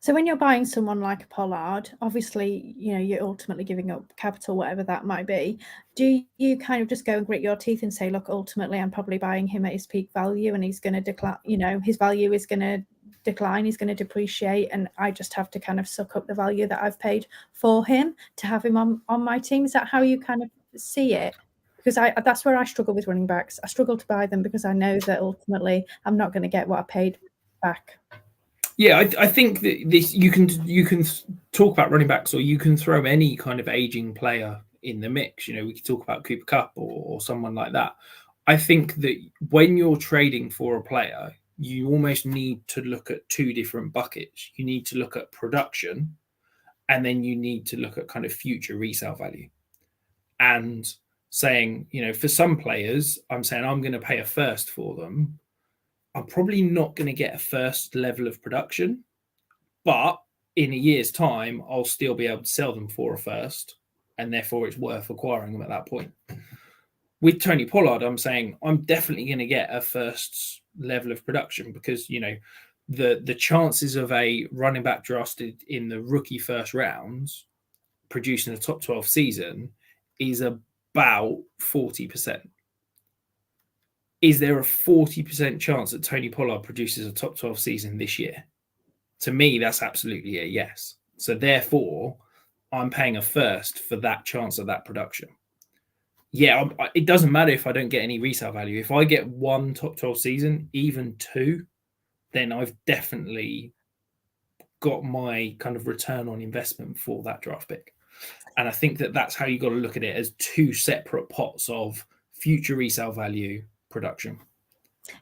So when you're buying someone like a Pollard, obviously, you're ultimately giving up capital, whatever that might be. Do you kind of just go and grit your teeth and say, look, ultimately, I'm probably buying him at his peak value and he's going to decline, his value is going to decline, he's going to depreciate, and I just have to kind of suck up the value that I've paid for him to have him on my team? Is that how you kind of see it? Because that's where I struggle with running backs. I struggle to buy them because I know that ultimately I'm not going to get what I paid back. Yeah, I think that this you can talk about running backs, or you can throw any kind of aging player in the mix. We could talk about Cooper Kupp or someone like that. I think that when you're trading for a player, you almost need to look at 2 different buckets. You need to look at production, and then you need to look at kind of future resale value. And saying, for some players, I'm saying I'm going to pay a first for them. I'm probably not going to get a first level of production, but in a year's time, I'll still be able to sell them for a first, and therefore it's worth acquiring them at that point. With Tony Pollard, I'm saying I'm definitely going to get a first level of production because, the chances of a running back drafted in the rookie first rounds producing a top 12 season is about 40%. Is there a 40% chance that Tony Pollard produces a top 12 season this year? To me, that's absolutely a yes. So therefore, I'm paying a first for that chance of that production. Yeah, it doesn't matter if I don't get any resale value. If I get one top 12 season, even two, then I've definitely got my kind of return on investment for that draft pick. And I think that that's how you got to look at it, as two separate pots of future resale value production.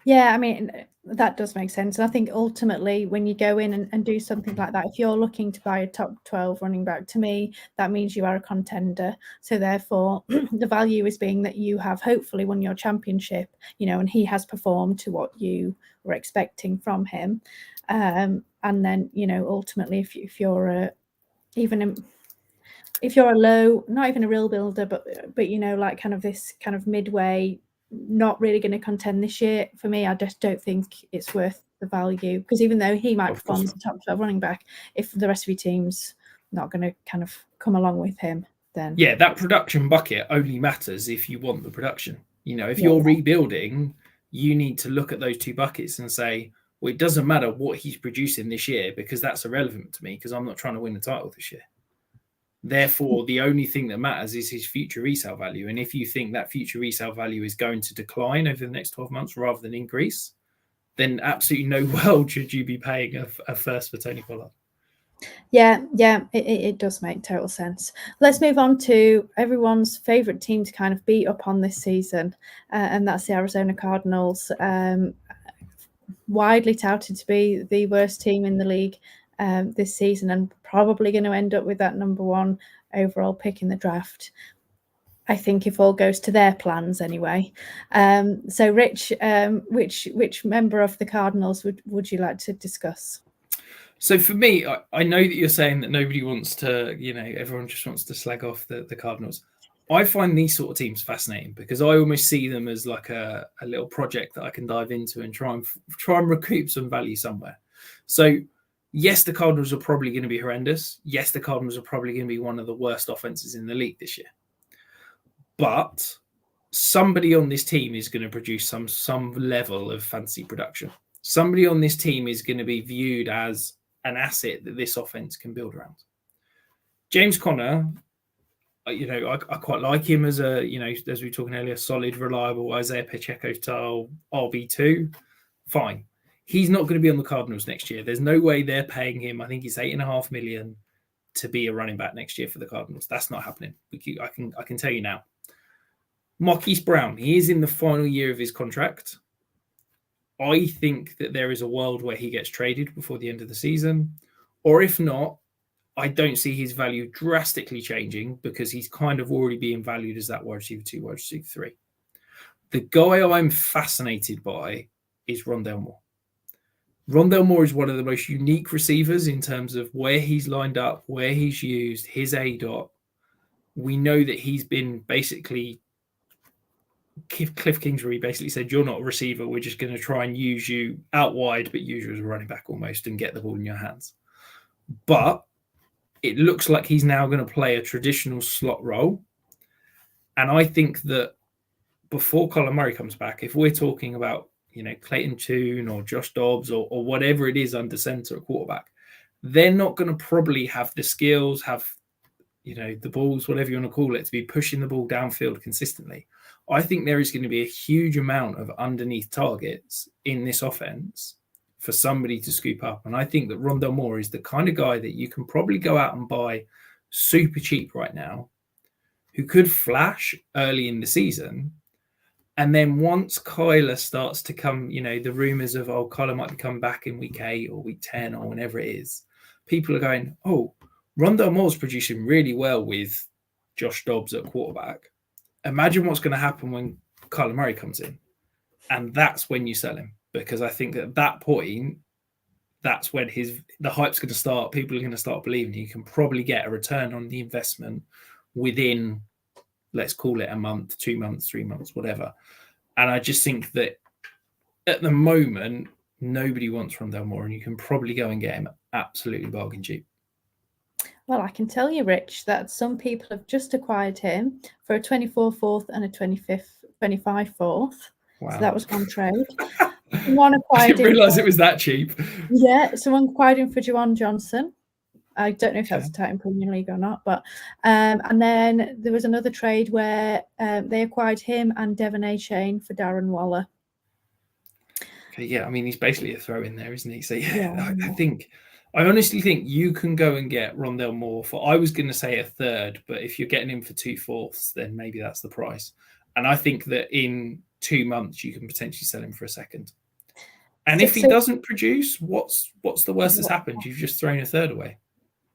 Yeah, I mean, that does make sense. And I think ultimately when you go in and do something like that, if you're looking to buy a top 12 running back, to me, that means you are a contender. So therefore, the value is being that you have hopefully won your championship, and he has performed to what you were expecting from him. And then, ultimately, if you're if you're a low, not even a real builder, but like kind of this kind of midway, not really going to contend this year, for me, I just don't think it's worth the value, because even though he might perform as a top 12 running back, if the rest of your team's not going to kind of come along with him, then that production bucket only matters if you want the production. If you're rebuilding, you need to look at those two buckets and say, well, it doesn't matter what he's producing this year because that's irrelevant to me because I'm not trying to win the title this year. Therefore, the only thing that matters is his future resale value. And if you think that future resale value is going to decline over the next 12 months rather than increase, then absolutely no world should you be paying a first for Tony Pollard. Yeah, it does make total sense. Let's move on to everyone's favourite team to kind of beat up on this season, and that's the Arizona Cardinals. Widely touted to be the worst team in the league this season, and probably going to end up with that number one overall pick in the draft, I think, if all goes to their plans anyway. So Rich, which member of the Cardinals would you like to discuss? So for me, I know that you're saying that nobody wants to, everyone just wants to slag off the Cardinals. I find these sort of teams fascinating because I almost see them as like a little project that I can dive into and try and recoup some value somewhere. So yes, the Cardinals are probably going to be horrendous. Yes, the Cardinals are probably going to be one of the worst offenses in the league this year. But somebody on this team is going to produce some level of fantasy production. Somebody on this team is going to be viewed as an asset that this offense can build around. James Conner, I quite like him as a, as we were talking earlier, solid, reliable Isaiah Pacheco style RB2. Fine. He's not going to be on the Cardinals next year. There's no way they're paying him. I think it's $8.5 million to be a running back next year for the Cardinals. That's not happening. I can tell you now. Marquise Brown, he is in the final year of his contract. I think that there is a world where he gets traded before the end of the season. Or if not, I don't see his value drastically changing because he's kind of already being valued as that wide receiver 2, wide receiver 3. The guy I'm fascinated by is Rondale Moore. Rondale Moore is one of the most unique receivers in terms of where he's lined up, where he's used, his ADOT. We know that he's been basically, Cliff Kingsbury basically said, you're not a receiver. We're just going to try and use you out wide, but use you as a running back almost and get the ball in your hands. But it looks like he's now going to play a traditional slot role. And I think that before Colin Murray comes back, if we're talking about, Clayton Tune or Josh Dobbs or whatever it is under center at quarterback, they're not going to probably have the skills, have, the balls, whatever you want to call it, to be pushing the ball downfield consistently. I think there is going to be a huge amount of underneath targets in this offense for somebody to scoop up. And I think that Rondale Moore is the kind of guy that you can probably go out and buy super cheap right now, who could flash early in the season. And then once Kyler starts to come, the rumors of, Kyler might be coming back in week 8 or week 10 or whenever it is, people are going, Rondale Moore's producing really well with Josh Dobbs at quarterback. imagine what's going to happen when Kyler Murray comes in. And that's when you sell him, because I think at that point, that's when the hype's going to start. People are going to start believing you can probably get a return on the investment within, let's call it a month, 2 months, 3 months, whatever. And I just think that at the moment, nobody wants Rondell Moore, and you can probably go and get him absolutely bargain cheap. Well, I can tell you, Rich, that some people have just acquired him for a 24 fourth and a 25 fourth. Wow. So that was one trade. One acquired. I didn't realise it was that cheap. Yeah, someone acquired him for Juwan Johnson. I don't know if that's a Titan Premier League or not, but and then there was another trade where they acquired him and Devon Achane for Darren Waller. Okay, yeah, I mean, he's basically a throw in there, isn't he? So I honestly think you can go and get Rondell Moore for, I was going to say a third, but if you're getting him for 2/4, then maybe that's the price. And I think that in 2 months you can potentially sell him for a second. And if he doesn't produce, what's the worst that's happened? You've just thrown a third away.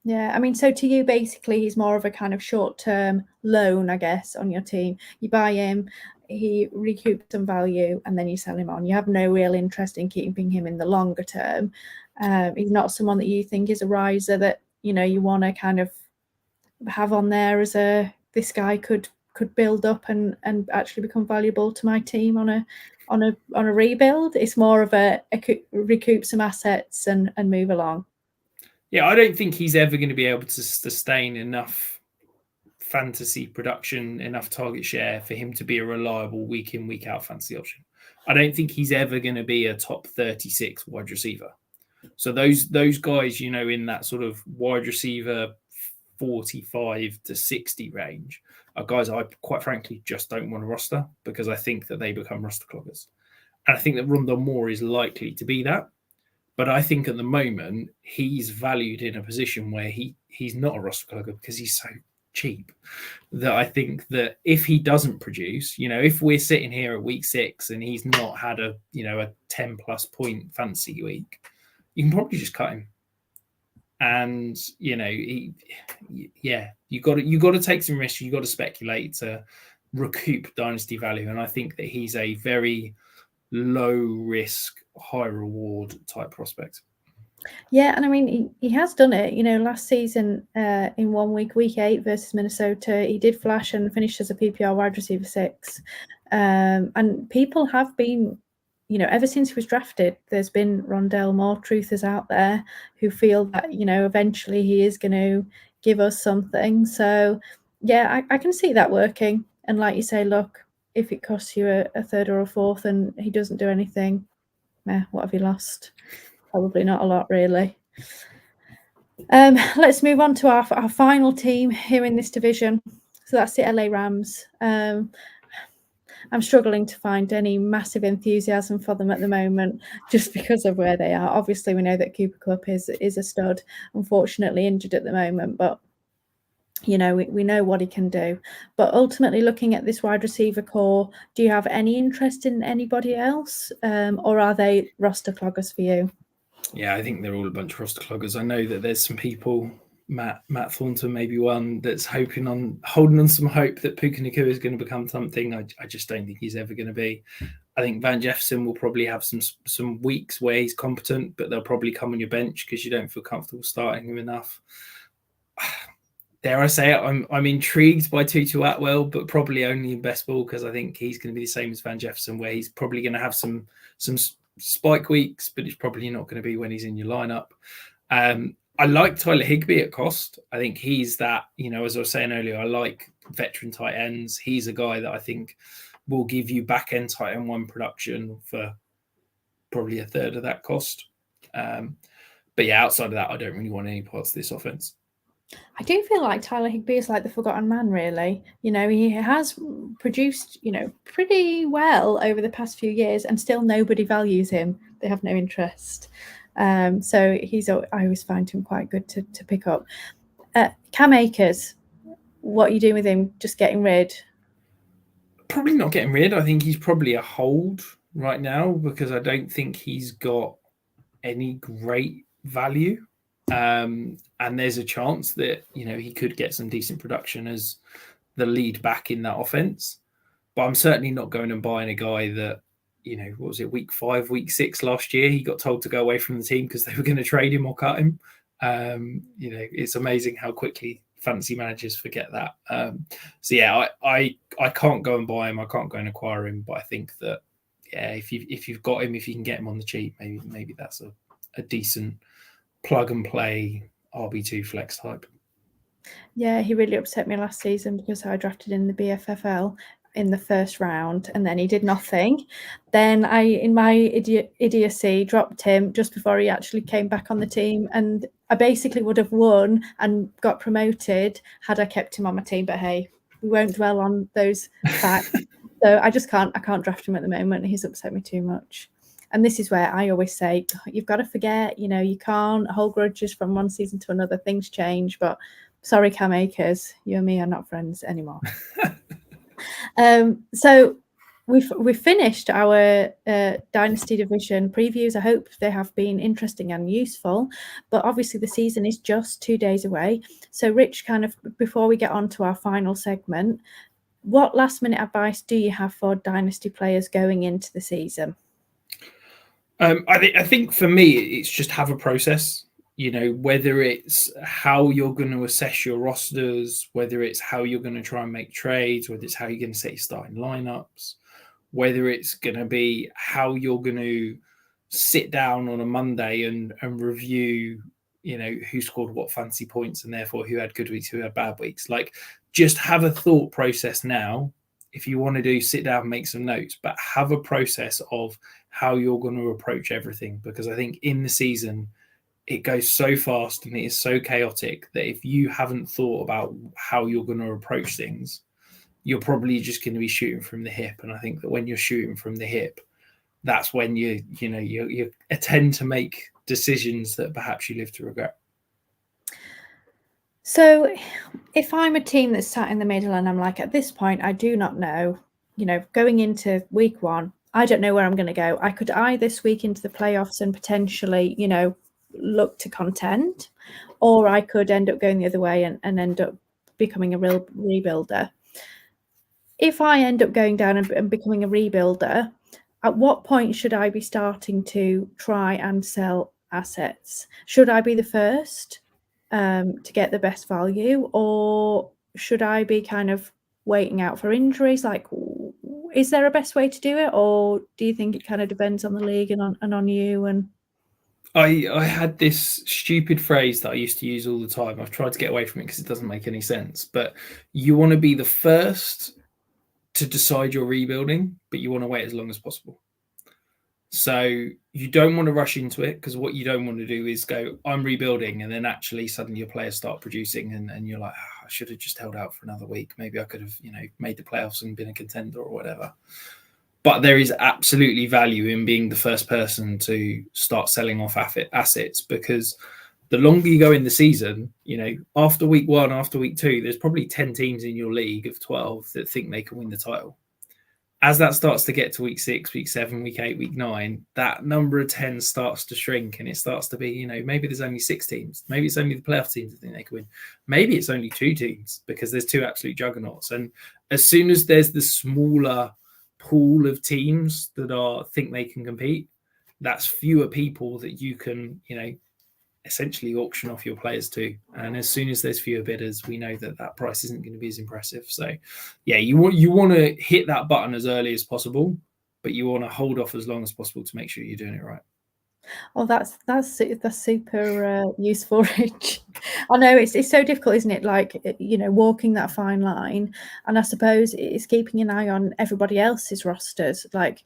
Yeah, I mean, so to you, basically, he's more of a kind of short-term loan, I guess, on your team. You buy him, he recoups some value, and then you sell him on. You have no real interest in keeping him in the longer term. He's not someone that you think is a riser that, you know, you want to kind of have on there as this guy could build up and actually become valuable to my team on a rebuild. It's more of a recoup some assets and move along. Yeah, I don't think he's ever going to be able to sustain enough fantasy production, enough target share for him to be a reliable week in, week out fantasy option. I don't think he's ever going to be a top 36 wide receiver. So those guys, you know, in that sort of wide receiver 45 to 60 range are guys I quite frankly just don't want to roster, because I think that they become roster cloggers. And I think that Rondell Moore is likely to be that. But I think at the moment, he's valued in a position where he's not a roster clogger because he's so cheap, that I think that if he doesn't produce, you know, if we're sitting here at week 6 and he's not had a 10 plus point fantasy week, you can probably just cut him. And, you know, you got to take some risks. You got to speculate to recoup dynasty value. And I think that he's a very low risk, high reward type prospect. Yeah, and I mean, he has done it. You know, last season in 1 week, week 8 versus Minnesota, he did flash and finished as a PPR wide receiver 6. And people have been, you know, ever since he was drafted, there's been Rondell Moore truthers out there who feel that, you know, eventually he is going to give us something. So, yeah, I can see that working. And like you say, look, if it costs you a third or a fourth and he doesn't do anything, what have you lost? Probably not a lot, really. Let's move on to our final team here in this division. So that's the LA Rams. I'm struggling to find any massive enthusiasm for them at the moment, just because of where they are. Obviously, we know that Cooper Kupp is a stud, unfortunately injured at the moment, but you know, we know what he can do. But ultimately, looking at this wide receiver core, do you have any interest in anybody else, or are they roster cloggers for you? Yeah, I think they're all a bunch of roster cloggers. I know that there's some people, Matt Thornton, maybe one, that's holding on some hope that Puka Nacua is going to become something. I just don't think he's ever going to be. I think Van Jefferson will probably have some weeks where he's competent, but they'll probably come on your bench because you don't feel comfortable starting him enough. Dare I say it, I'm intrigued by Tutu Atwell, but probably only in best ball, because I think he's going to be the same as Van Jefferson, where he's probably going to have some spike weeks, but it's probably not going to be when he's in your lineup. I like Tyler Higbee at cost. I think he's that, you know, as I was saying earlier, I like veteran tight ends. He's a guy that I think will give you back end tight end 1 production for probably a third of that cost. But yeah, outside of that, I don't really want any parts of this offense. I do feel like Tyler Higbee is like the forgotten man, really. You know, he has produced, you know, pretty well over the past few years, and still nobody values him. They have no interest. So I always find him quite good to pick up. Cam Akers, what are you doing with him? Just getting rid? Probably not getting rid. I think he's probably a hold right now, because I don't think he's got any great value. And there's a chance that, you know, he could get some decent production as the lead back in that offense. But I'm certainly not going and buying a guy that, what was it, week 5, week 6 last year, he got told to go away from the team because they were going to trade him or cut him. It's amazing how quickly fantasy managers forget that. I can't go and buy him. I can't go and acquire him. But I think that, if you've got him, if you can get him on the cheap, maybe that's a decent plug and play RB2 flex type. Yeah, he really upset me last season because I drafted in the BFFL in the first round and then he did nothing. Then I, in my idiocy, dropped him just before he actually came back on the team, and I basically would have won and got promoted had I kept him on my team. But hey, we won't dwell on those facts. So I can't draft him at the moment. He's upset me too much. And this is where I always say, you've got to forget, you can't hold grudges from one season to another. Things change, but sorry, Cam Akers, you and me are not friends anymore. So we've finished our Dynasty Division previews. I hope they have been interesting and useful, but obviously the season is just 2 days away. So Rich, kind of before we get on to our final segment, what last minute advice do you have for Dynasty players going into the season? I think for me, it's just have a process. Whether it's how you're going to assess your rosters, whether it's how you're going to try and make trades, whether it's how you're going to set your starting lineups, whether it's going to be how you're going to sit down on a Monday and review, who scored what fantasy points and therefore who had good weeks, who had bad weeks. Like, just have a thought process now. If you want to sit down, make some notes, but have a process of how you're going to approach everything. Because I think in the season, it goes so fast and it is so chaotic that if you haven't thought about how you're going to approach things, you're probably just going to be shooting from the hip. And I think that when you're shooting from the hip, that's when you tend to make decisions that perhaps you live to regret. So if I'm a team that's sat in the middle and I'm like, at this point, I do not know, going into week 1, I don't know where I'm going to go. I could either squeak into the playoffs and potentially, look to contend, or I could end up going the other way and end up becoming a real rebuilder. If I end up going down and becoming a rebuilder, at what point should I be starting to try and sell assets? Should I be the first to get the best value, or should I be kind of waiting out for injuries? Like, is there a best way to do it, or do you think it kind of depends on the league and on you? And I had this stupid phrase that I used to use all the time. I've tried to get away from it because it doesn't make any sense. But you want to be the first to decide you're rebuilding, but you want to wait as long as possible. So you don't want to rush into it, because what you don't want to do is go, I'm rebuilding, and then actually suddenly your players start producing and you're like, I should have just held out for another week. Maybe I could have, made the playoffs and been a contender or whatever. But there is absolutely value in being the first person to start selling off assets, because the longer you go in the season, after week 1, after week 2, there's probably 10 teams in your league of 12 that think they can win the title. As that starts to get to week 6, week 7, week 8, week 9, that number of 10 starts to shrink, and it starts to be, maybe there's only 6 teams. Maybe it's only the playoff teams that think they can win. Maybe it's only 2 teams because there's 2 absolute juggernauts. And as soon as there's the smaller pool of teams that think they can compete, that's fewer people that you can, essentially auction off your players to. And as soon as there's fewer bidders, we know that price isn't going to be as impressive. So yeah, you want to hit that button as early as possible, but you want to hold off as long as possible to make sure you're doing it right. Oh, that's super useful, Rich. I know it's so difficult, isn't it? Like, walking that fine line, and I suppose it's keeping an eye on everybody else's rosters. Like,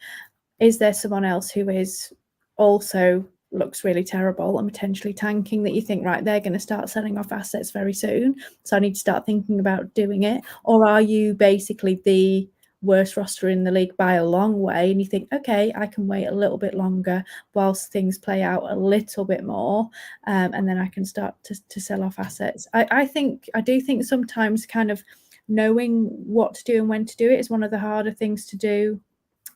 is there someone else who is also looks really terrible and potentially tanking that you think, right, they're going to start selling off assets very soon, so I need to start thinking about doing it? Or are you basically the worst roster in the league by a long way, and you think, okay, I can wait a little bit longer whilst things play out a little bit more, and then I can start to sell off assets? I do think sometimes kind of knowing what to do and when to do it is one of the harder things to do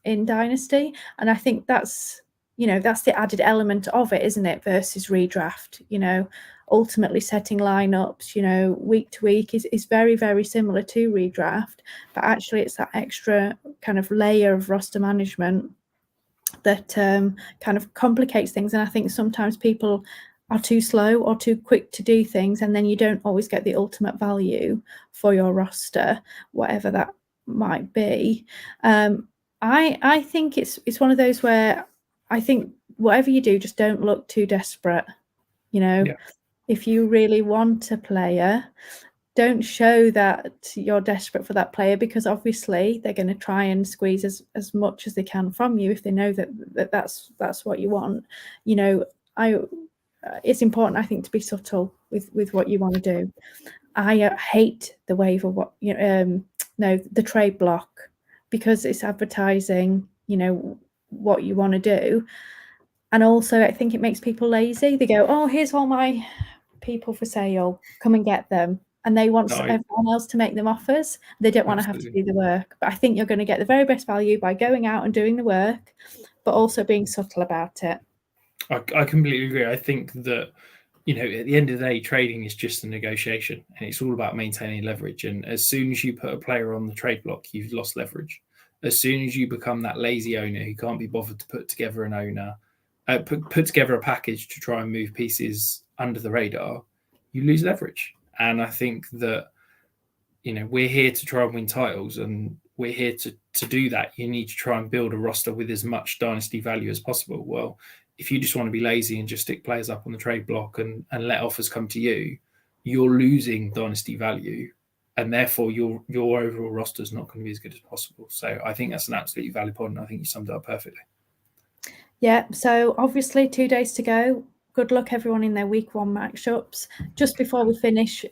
in Dynasty, and I think that's the added element of it, isn't it, versus redraft. ultimately setting lineups, week to week is very, very similar to redraft, but actually it's that extra kind of layer of roster management that kind of complicates things. And I think sometimes people are too slow or too quick to do things, and then you don't always get the ultimate value for your roster, whatever that might be. I think it's one of those where I think whatever you do, just don't look too desperate. If you really want a player, don't show that you're desperate for that player, because obviously they're going to try and squeeze as much as they can from you if they know that's what you want. It's important, I think, to be subtle with what you want to do. I hate the waiver, the trade block, because it's advertising, what you want to do. And also I think it makes people lazy. They go, oh, here's all my people for sale, come and get them. And they want everyone else to make them offers. They don't want to have to do the work. But I think you're going to get the very best value by going out and doing the work, but also being subtle about it. I completely agree. I think that, at the end of the day, trading is just a negotiation, and it's all about maintaining leverage. And as soon as you put a player on the trade block, you've lost leverage. As soon as you become that lazy owner who can't be bothered to put together put together a package to try and move pieces under the radar, you lose leverage. And I think that, we're here to try and win titles, and we're here to do that. You need to try and build a roster with as much dynasty value as possible. Well, if you just want to be lazy and just stick players up on the trade block and let offers come to you, you're losing dynasty value, and therefore your overall roster is not going to be as good as possible. So I think that's an absolutely valid point, and I think you summed it up perfectly. Yeah, so obviously 2 days to go. Good luck everyone in their week 1 matchups. Just before we finish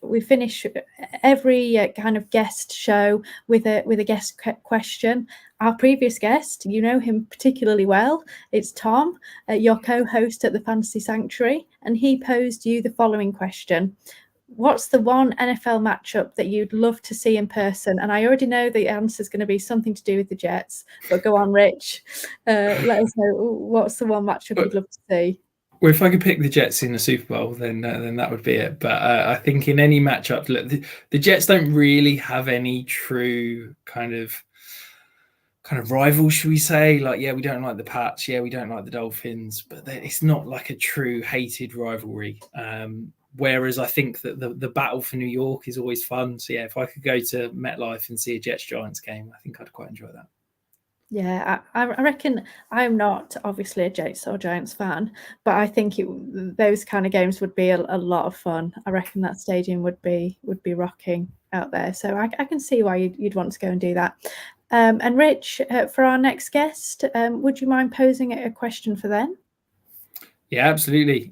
every kind of guest show with a guest question. Our previous guest, you know him particularly well. It's Tom, your co-host at the Fantasy Sanctuary, and he posed you the following question: what's the one NFL matchup that you'd love to see in person? And I already know the answer is going to be something to do with the Jets, but go on, Rich. Let us know, what's the one matchup you'd love to see? Well, if I could pick the Jets in the Super Bowl, then that would be it. But I think in any matchup, look, the Jets don't really have any true kind of rivals, should we say? Like, yeah, we don't like the Pats. Yeah, we don't like the Dolphins. But it's not like a true hated rivalry. Whereas I think that the battle for New York is always fun. So, yeah, if I could go to MetLife and see a Jets-Giants game, I think I'd quite enjoy that. Yeah, I reckon I'm not obviously a Jets or Giants fan, but I think those kind of games would be a lot of fun. I reckon that stadium would be rocking out there. So I can see why you'd want to go and do that. And Rich, for our next guest, would you mind posing a question for them? Yeah, absolutely.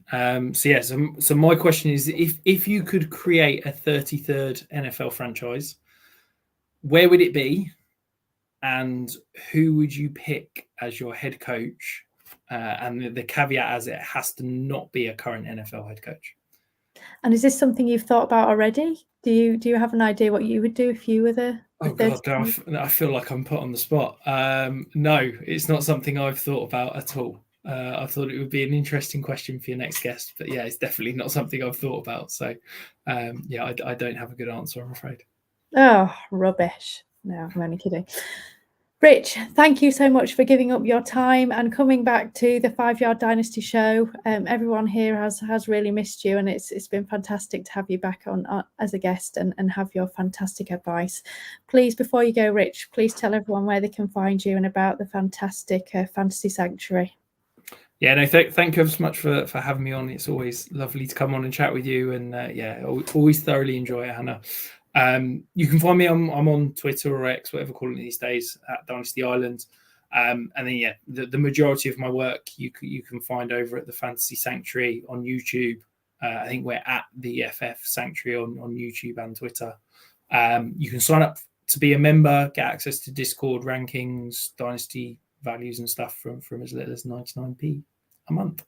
So my question is, if you could create a 33rd NFL franchise, where would it be? And who would you pick as your head coach? And the caveat as it has to not be a current NFL head coach. And is this something you've thought about already? Do you have an idea what you would do if you were the God, I feel like I'm put on the spot. No, it's not something I've thought about at all. I thought it would be an interesting question for your next guest, but yeah, it's definitely not something I've thought about. So I don't have a good answer, I'm afraid. Oh, rubbish. No, I'm only kidding. Rich, thank you so much for giving up your time and coming back to the 5 Yard Dynasty show. Everyone here has really missed you, and it's been fantastic to have you back on as a guest and have your fantastic advice. Please, before you go, Rich, please tell everyone where they can find you and about the fantastic Fantasy Sanctuary. Yeah, no, thank you so much for having me on. It's always lovely to come on and chat with you, and always thoroughly enjoy it, Hannah. You can find me I'm on Twitter or X, whatever calling it these days, at Dynasty Island. And then the majority of my work you can find over at the Fantasy Sanctuary on YouTube. I think we're at the FF Sanctuary on YouTube and Twitter. You can sign up to be a member, get access to Discord rankings, Dynasty values and stuff from as little as 99p a month.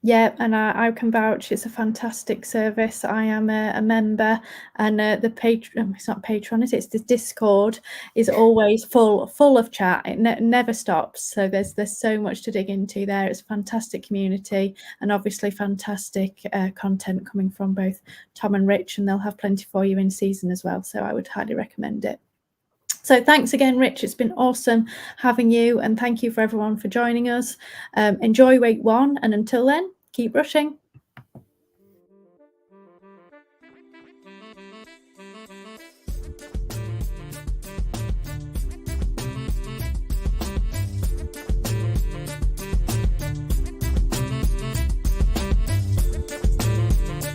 Yeah, and I can vouch. It's a fantastic service. I am a member, and the Patreon, it's not Patreon, it's the Discord is always full of chat. It never stops. So there's so much to dig into there. It's a fantastic community, and obviously fantastic content coming from both Tom and Rich, and they'll have plenty for you in season as well. So I would highly recommend it. So thanks again, Rich. It's been awesome having you, and thank you for everyone for joining us. Enjoy week 1, and until then, keep rushing.